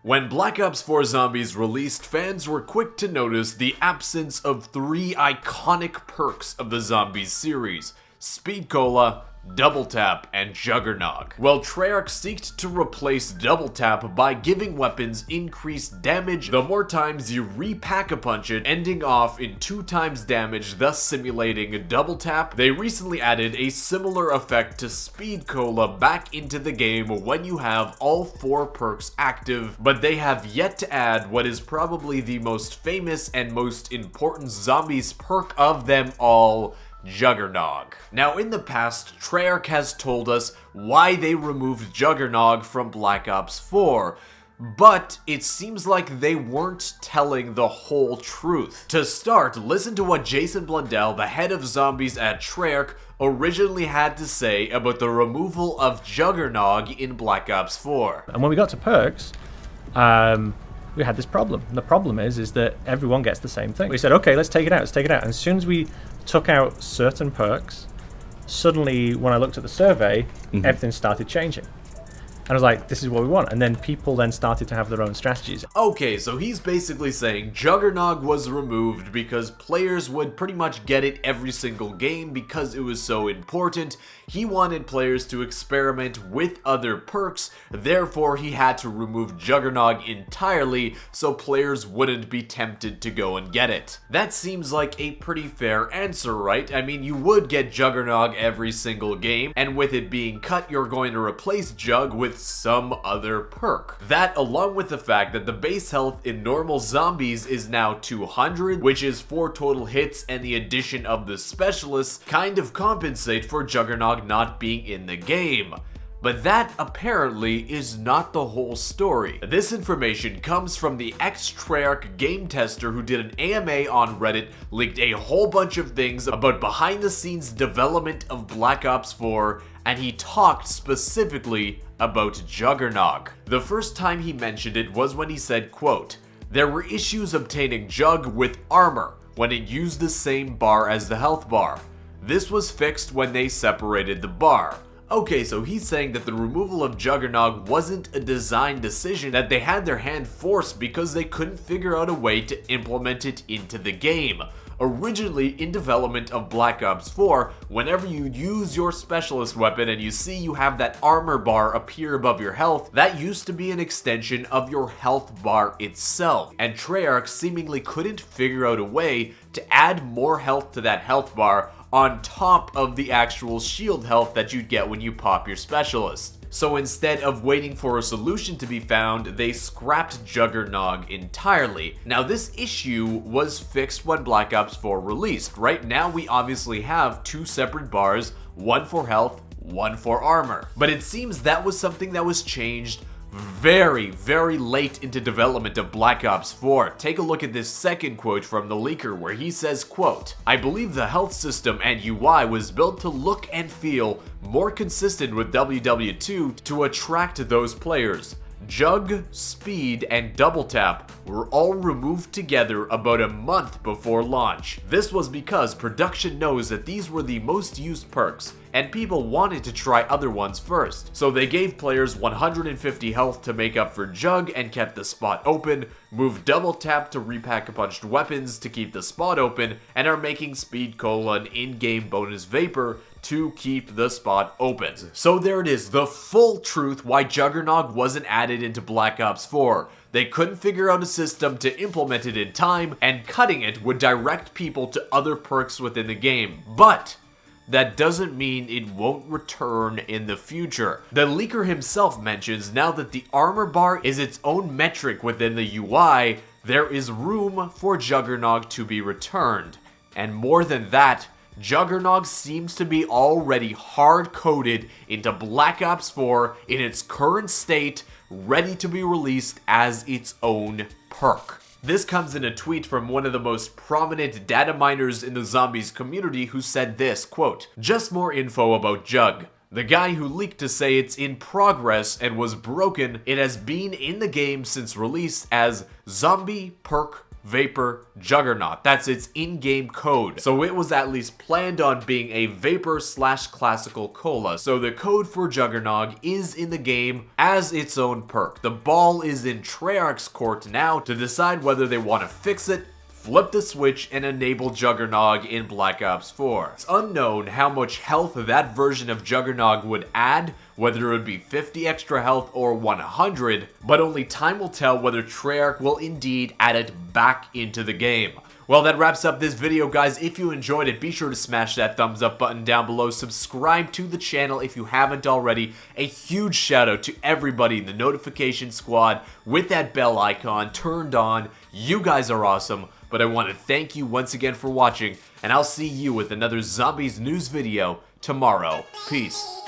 When Black Ops 4 Zombies released, fans were quick to notice the absence of 3 iconic perks of the Zombies series: Speed Cola, Double Tap, and Juggernog. Well, Treyarch seeked to replace Double Tap by giving weapons increased damage the more times you repack-a-punch it, ending off in 2 times damage, thus simulating a Double Tap. They recently added a similar effect to Speed Cola back into the game when you have all 4 perks active, but they have yet to add what is probably the most famous and most important Zombies perk of them all: Juggernog. Now, in the past, Treyarch has told us why they removed Juggernog from Black Ops 4, but it seems like they weren't telling the whole truth. To start, listen to what Jason Blundell, the head of Zombies at Treyarch, originally had to say about the removal of Juggernog in Black Ops 4. And when we got to perks, we had this problem. And the problem is that everyone gets the same thing. We said, okay, let's take it out, let's take it out. And as soon as we took out certain perks, suddenly when I looked at the survey, everything started changing. And I was like, this is what we want. And then people then started to have their own strategies. Okay, so he's basically saying Juggernog was removed because players would pretty much get it every single game because it was so important. He wanted players to experiment with other perks, therefore he had to remove Juggernog entirely so players wouldn't be tempted to go and get it. That seems like a pretty fair answer, right? I mean, you would get Juggernog every single game, and with it being cut, you're going to replace Jugg with some other perk. That, along with the fact that the base health in normal zombies is now 200, which is 4 total hits, and the addition of the specialists kind of compensate for Juggernog not being in the game. But that apparently is not the whole story. This information comes from the ex-Treayrch game tester who did an AMA on Reddit, leaked a whole bunch of things about behind the scenes development of Black Ops 4, and he talked specifically about Juggernog. The first time he mentioned it was when he said, quote, "There were issues obtaining Jugg with Armour when it used the same bar as the health bar. This was fixed when they separated the bar." Okay, so he's saying that the removal of Juggernog wasn't a design decision, that they had their hand forced because they couldn't figure out a way to implement it into the game. Originally, in development of Black Ops 4, whenever you use your specialist weapon and you see you have that armor bar appear above your health, that used to be an extension of your health bar itself. And Treyarch seemingly couldn't figure out a way to add more health to that health bar on top of the actual shield health that you'd get when you pop your specialist. So instead of waiting for a solution to be found, they scrapped Juggernog entirely. Now this issue was fixed when Black Ops 4 released. Right now we obviously have 2 separate bars, one for health, one for armor. But it seems that was something that was changed very, very late into development of Black Ops 4. Take a look at this second quote from the leaker where he says, quote, "I believe the health system and UI was built to look and feel more consistent with WW2 to attract those players. Jugg, Speed, and Double Tap were all removed together about a month before launch. This was because production knows that these were the most used perks, and people wanted to try other ones first. So they gave players 150 health to make up for Jugg and kept the spot open, moved Double Tap to repack-a-punched weapons to keep the spot open, and are making Speed Cola an in-game bonus vapor to keep the spot open." So there it is, the full truth why Juggernog wasn't added into Black Ops 4. They couldn't figure out a system to implement it in time, and cutting it would direct people to other perks within the game. But that doesn't mean it won't return in the future. The leaker himself mentions now that the armor bar is its own metric within the UI, there is room for Juggernog to be returned. And more than that, Juggernog seems to be already hard-coded into Black Ops 4 in its current state, ready to be released as its own perk. This comes in a tweet from one of the most prominent data miners in the Zombies community who said this, quote, "Just more info about Jugg. The guy who leaked to say it's in progress and was broken, it has been in the game since release as Zombie Perk Vapor Juggernog. That's its in-game code. So it was at least planned on being a Vapor / Classical Cola. So the code for Juggernog is in the game as its own perk. The ball is in Treyarch's court now to decide whether they want to fix it, flip the switch, and enable Juggernog in Black Ops 4. It's unknown how much health that version of Juggernog would add, whether it would be 50 extra health or 100, but only time will tell whether Treyarch will indeed add it back into the game. Well, that wraps up this video, guys. If you enjoyed it, be sure to smash that thumbs up button down below. Subscribe to the channel if you haven't already. A huge shout out to everybody in the notification squad with that bell icon turned on. You guys are awesome. But I want to thank you once again for watching, and I'll see you with another Zombies news video tomorrow. Peace.